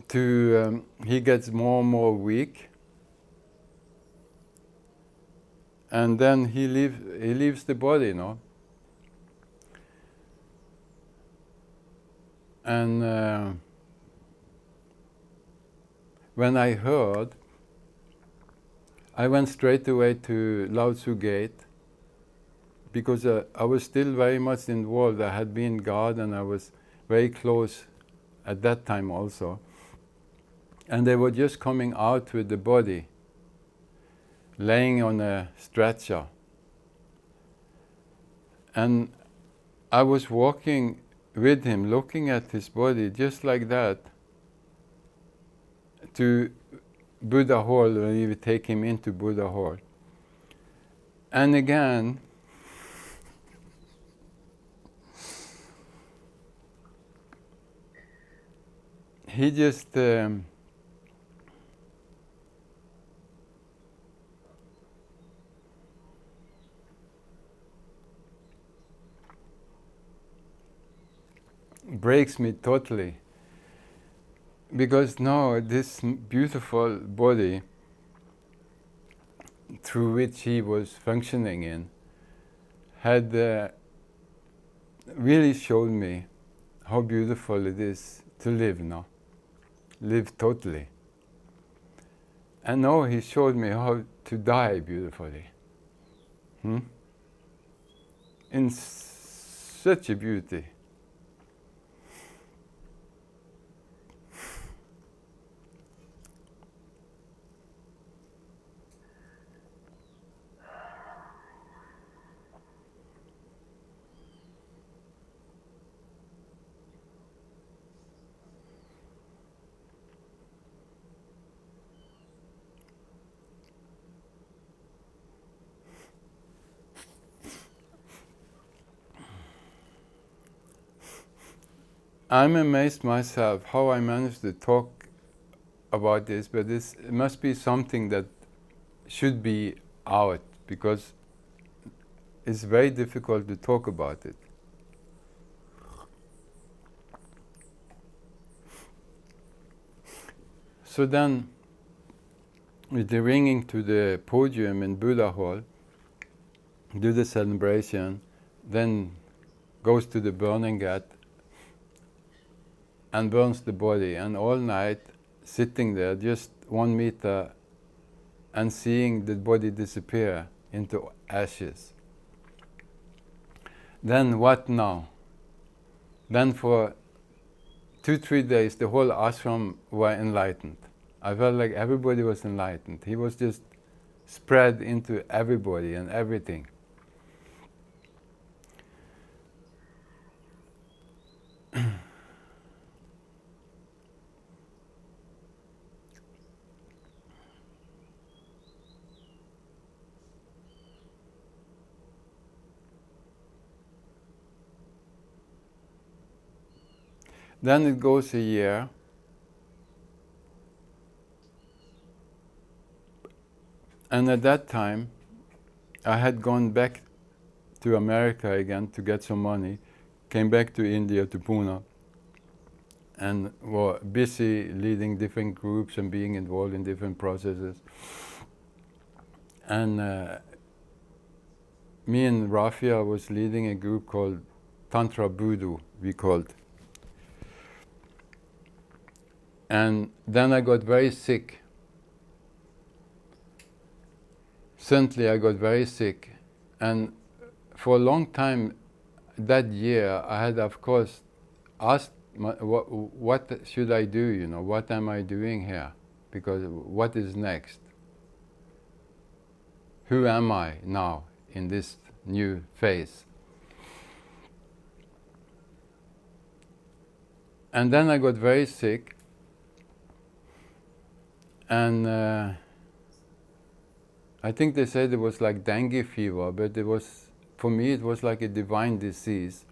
to, he gets more and more weak, and then he leaves the body, no? And when I heard, I went straight away to Lao Tzu Gate, because I was still very much involved. I had been God, and I was very close at that time also. And they were just coming out with the body, laying on a stretcher. And I was walking with him, looking at his body, just like that, to Buddha Hall, when he would take him into Buddha Hall. And again, he just breaks me totally, because now this beautiful body through which he was functioning in had really showed me how beautiful it is to live now, live totally. And now he showed me how to die beautifully. In such a beauty. I'm amazed myself how I managed to talk about this, but it must be something that should be out, because it's very difficult to talk about it. So then, with the ringing to the podium in Buddha Hall, do the celebration, then goes to the burning gat and burns the body, and all night sitting there just 1 meter and seeing the body disappear into ashes. Then what now? Then for 2-3 days the whole ashram were enlightened. I felt like everybody was enlightened. He was just spread into everybody and everything. Then it goes a year, and at that time I had gone back to America again to get some money, came back to India, to Pune, and were busy leading different groups and being involved in different processes. And me and Rafia was leading a group called Tantra Budu, we called. And then I got very sick. Suddenly I got very sick. And for a long time that year, I had, of course, asked what should I do, you know, what am I doing here? Because what is next? Who am I now in this new phase? And then I got very sick, and I think they said it was like dengue fever, but it was, for me, it was like a divine disease.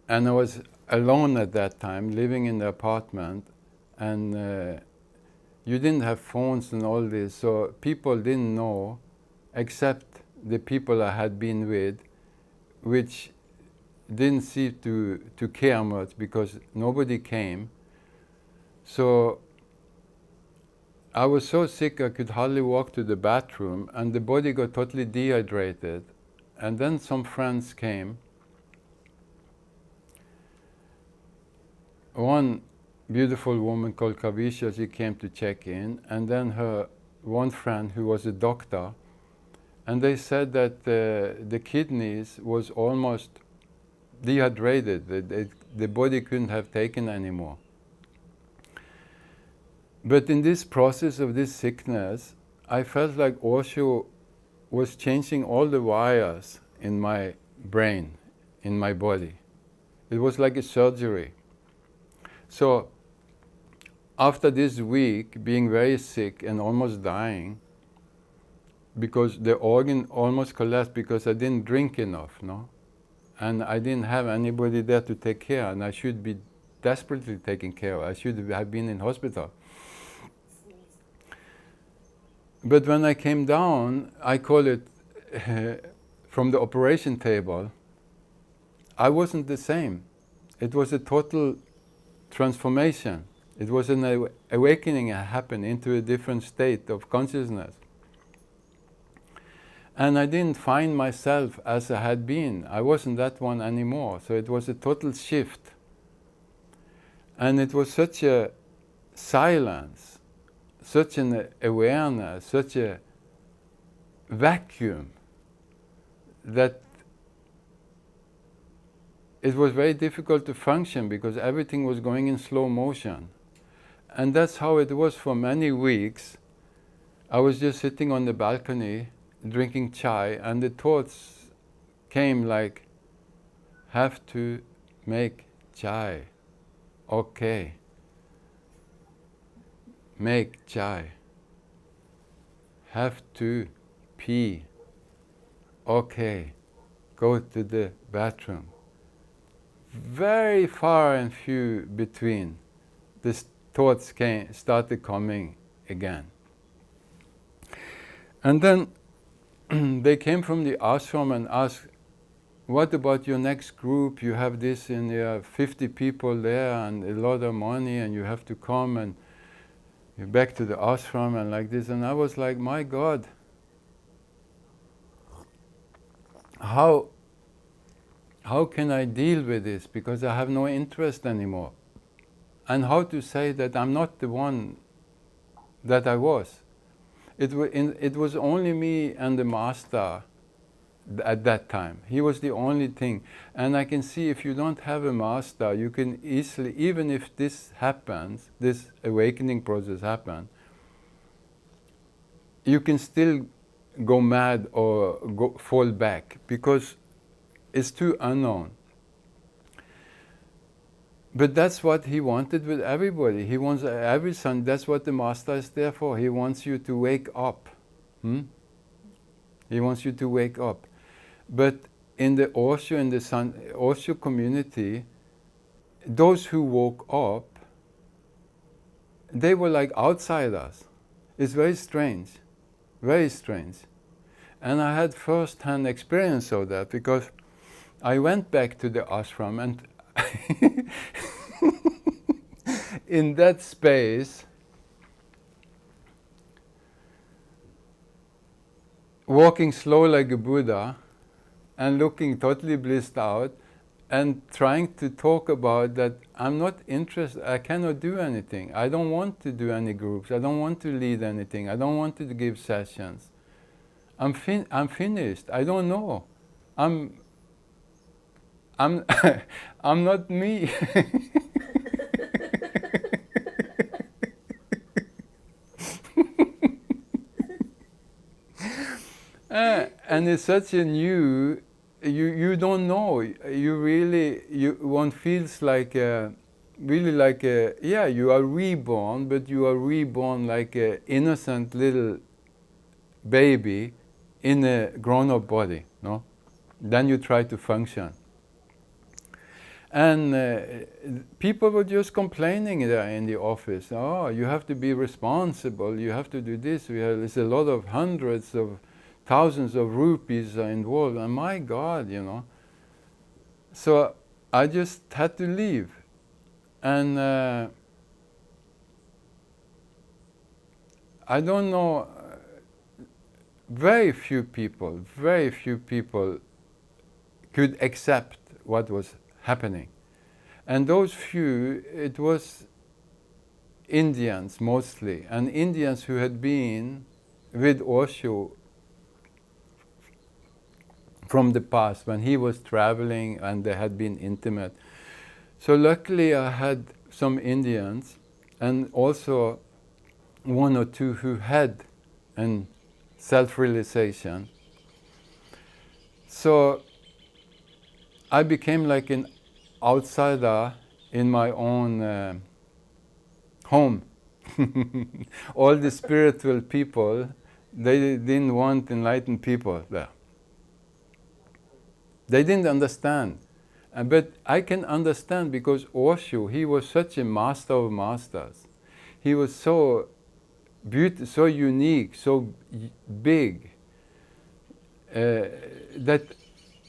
And I was alone at that time, living in the apartment, and you didn't have phones and all this, so people didn't know, except the people I had been with, which didn't seem to care much because nobody came. So I was so sick I could hardly walk to the bathroom, and the body got totally dehydrated. And then some friends came. One beautiful woman called Kavisha, she came to check in, and then her one friend who was a doctor, and they said that the kidneys was almost dehydrated, the body couldn't have taken anymore. But in this process of this sickness, I felt like Osho was changing all the wires in my brain, in my body. It was like a surgery. So after this week, being very sick and almost dying, because the organ almost collapsed because I didn't drink enough, no? And I didn't have anybody there to take care, and I should be desperately taken care of. I should have been in hospital. But when I came down, I call it from the operation table, I wasn't the same. It was a total transformation. It was an awakening that happened into a different state of consciousness. And I didn't find myself as I had been. I wasn't that one anymore. So it was a total shift. And it was such a silence, such an awareness, such a vacuum, that it was very difficult to function because everything was going in slow motion. And that's how it was for many weeks. I was just sitting on the balcony drinking chai, and the thoughts came like, have to make chai. Okay. Make chai. Have to pee. Okay. Go to the bathroom. Very far and few between, these thoughts started coming again. And then they came from the ashram and asked, what about your next group? You have this and you have 50 people there and a lot of money and you have to come and you're back to the ashram and like this. And I was like, my God, how can I deal with this? Because I have no interest anymore. And how to say that I'm not the one that I was. It was only me and the master at that time. He was the only thing. And I can see if you don't have a master, you can easily, even if this happens, this awakening process happens, you can still go mad or fall back because it's too unknown. But that's what he wanted with everybody. He wants every son. That's what the master is there for. He wants you to wake up. He wants you to wake up. But in the Osho and the Osho community, those who woke up, they were like outsiders. It's very strange, very strange. And I had first-hand experience of that because I went back to the ashram and in that space, walking slow like a Buddha and looking totally blissed out and trying to talk about that I'm not interested, I cannot do anything. I don't want to do any groups. I don't want to lead anything. I don't want to give sessions. I'm finished. I don't know. I'm I'm I'm not me. And it's such a new, you don't know. You really, one feels like really like yeah, you are reborn, but you are reborn like a innocent little baby in a grown-up body, no? Then you try to function. And people were just complaining there in the office. Oh, you have to be responsible. You have to do this. There's a lot of hundreds of thousands of rupees are involved. And my God, you know. So I just had to leave. And I don't know, very few people could accept what was happening. And those few, it was Indians mostly, and Indians who had been with Osho from the past when he was traveling and they had been intimate. So luckily I had some Indians and also one or two who had an self-realization. So I became like an outsider in my own home. All the spiritual people, they didn't want enlightened people there. They didn't understand. But I can understand because Osho, he was such a master of masters. He was so beautiful, so unique, so big, that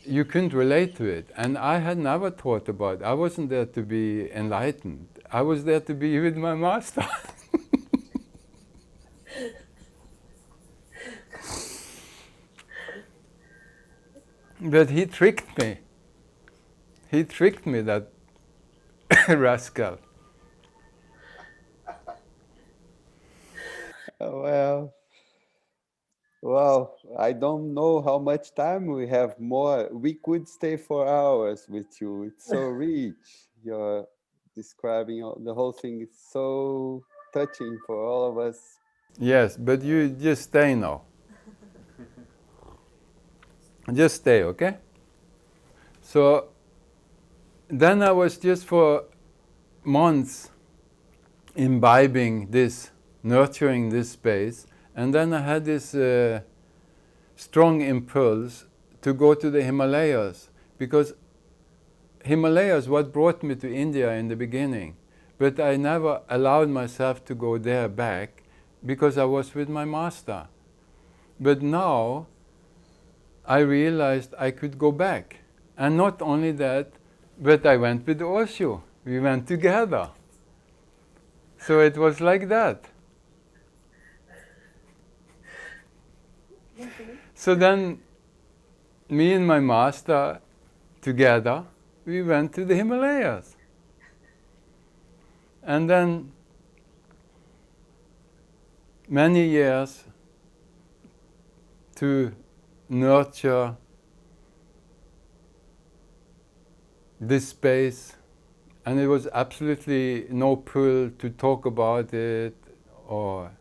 you couldn't relate to it. And I had never thought about it. I wasn't there to be enlightened. I was there to be with my master. But he tricked me. He tricked me, that rascal. Well, well, I don't know how much time we have more. We could stay for hours with you. It's so rich. You're describing the whole thing. Is so touching for all of us. Yes, but you just stay now. Just stay, okay? So then I was just for months imbibing this, nurturing this space, and then I had this strong impulse to go to the Himalayas, because Himalayas what brought me to India in the beginning, but I never allowed myself to go there back because I was with my master. But now I realized I could go back. And not only that, but I went with Osho. We went together. So it was like that. So then, me and my master, together, we went to the Himalayas. And then, many years to nurture this space, and it was absolutely no pull to talk about it or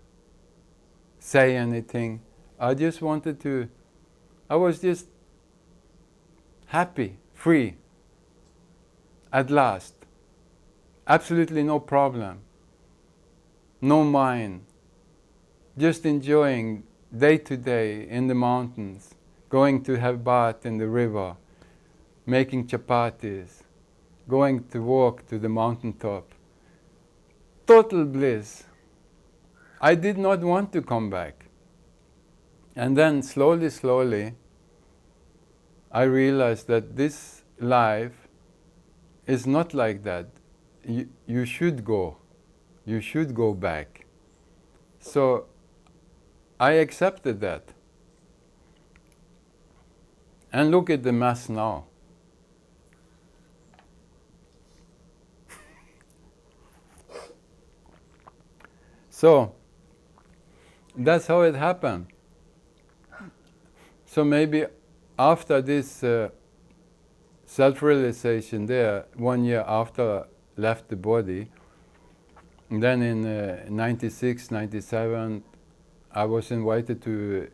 say anything. I just wanted to, I was just happy, free, at last. Absolutely no problem, no mind, just enjoying day to day in the mountains, going to have bath in the river, making chapatis, going to walk to the mountaintop. Total bliss. I did not want to come back. And then slowly, I realized that this life is not like that. You should go. You should go back. So I accepted that. And look at the mass now. So that's how it happened. So maybe after this self-realization there, 1 year after I left the body, and then in 96, 97, I was invited to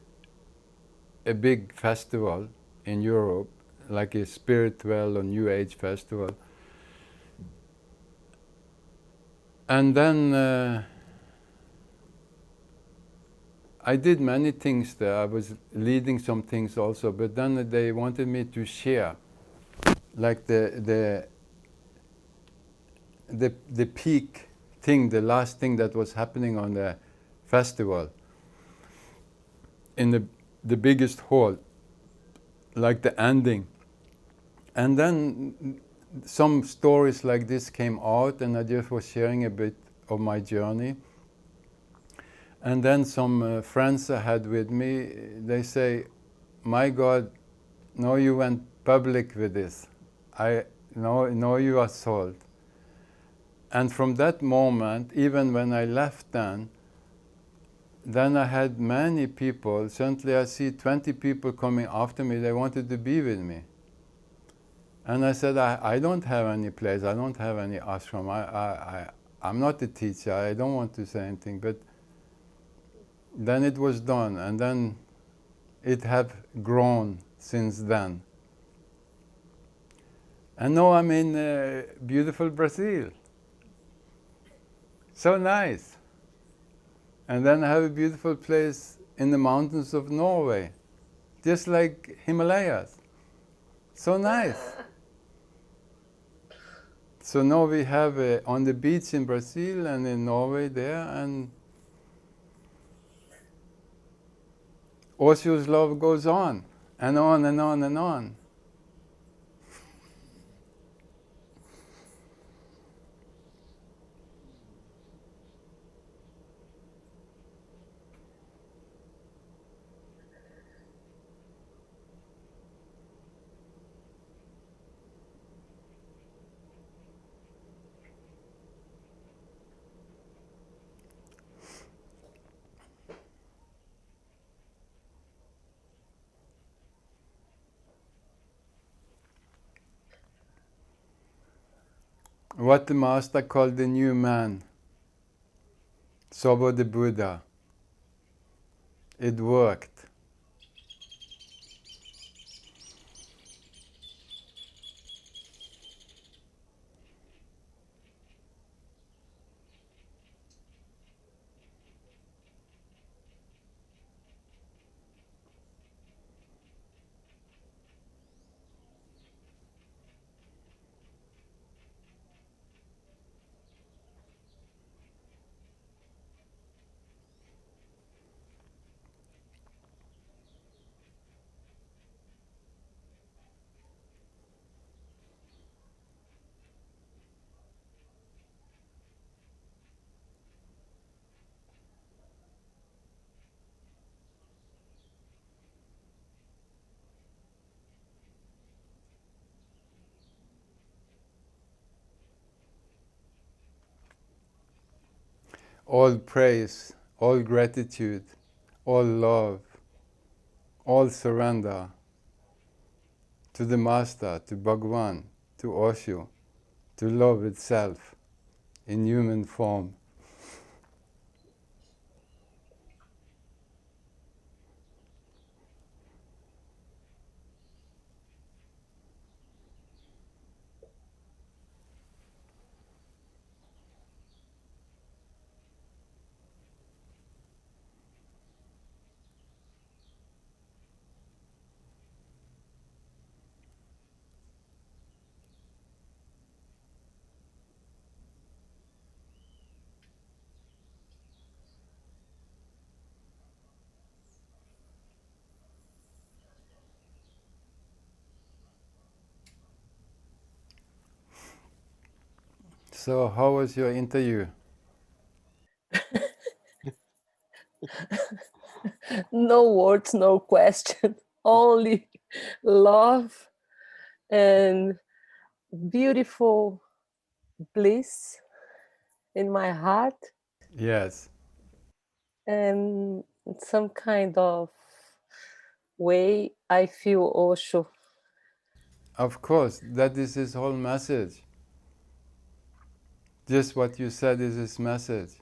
a big festival in Europe, like a spiritual or New Age festival. And then I did many things there. I was leading some things also, but then they wanted me to share, like the peak thing, the last thing that was happening on the festival, in the biggest hall, like the ending. And then some stories like this came out, and I just was sharing a bit of my journey. And then some friends I had with me, they say, my God, now you went public with this. Now you are sold. And from that moment, even when I left then I had many people. Suddenly I see 20 people coming after me. They wanted to be with me. And I said, I don't have any place. I don't have any ashram. I'm not a teacher. I don't want to say anything. But then it was done. And then it have grown since then. And now I'm in beautiful Brazil. So nice. And then I have a beautiful place in the mountains of Norway, just like Himalayas. So nice. So now we have on the beach in Brazil and in Norway there, and Osho's love goes on and on and on and on. What the Master called the new man, Sobo the Buddha, it worked. All praise, all gratitude, all love, all surrender to the Master, to Bhagwan, to Osho, to love itself in human form. So, how was your interview? No words, no question. Only love and beautiful bliss in my heart, Yes, and in some kind of way I feel Osho. of course, that is his whole message. Just what you said is his message.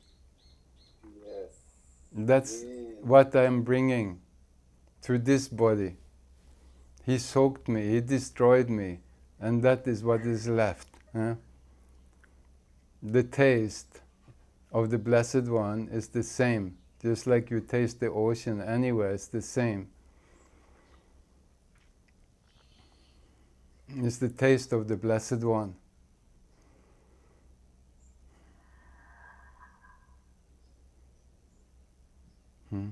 Yes. That's We, what I am bringing through this body. He soaked me, he destroyed me, and that is what is left. Huh? The taste of the Blessed One is the same. Just like you taste the ocean anywhere, it's the same. It's the taste of the Blessed One. Hmm.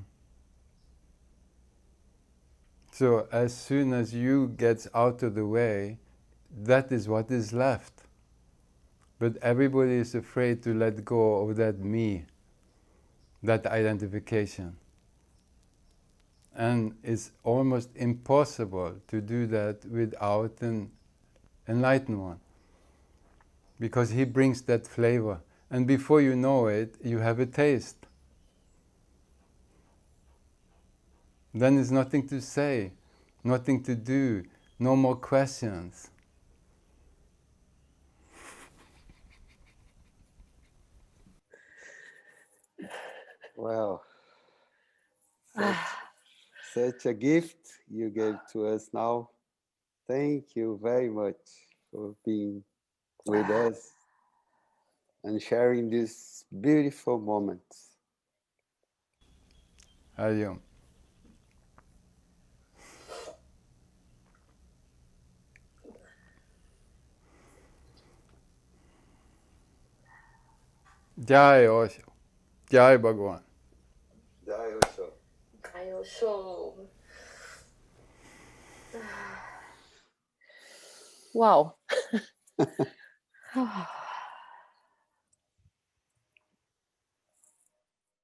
So as soon as you get out of the way, that is what is left. But everybody is afraid to let go of that me, that identification. And it's almost impossible to do that without an enlightened one. Because he brings that flavor. And before you know it, you have a taste. Then there's nothing to say, nothing to do, no more questions. well, such a gift you gave to us now. Thank you very much for being with us and sharing these beautiful moments. Hariom. Jai Osho. Jai Bhagwan. Jai Osho. I also, wow.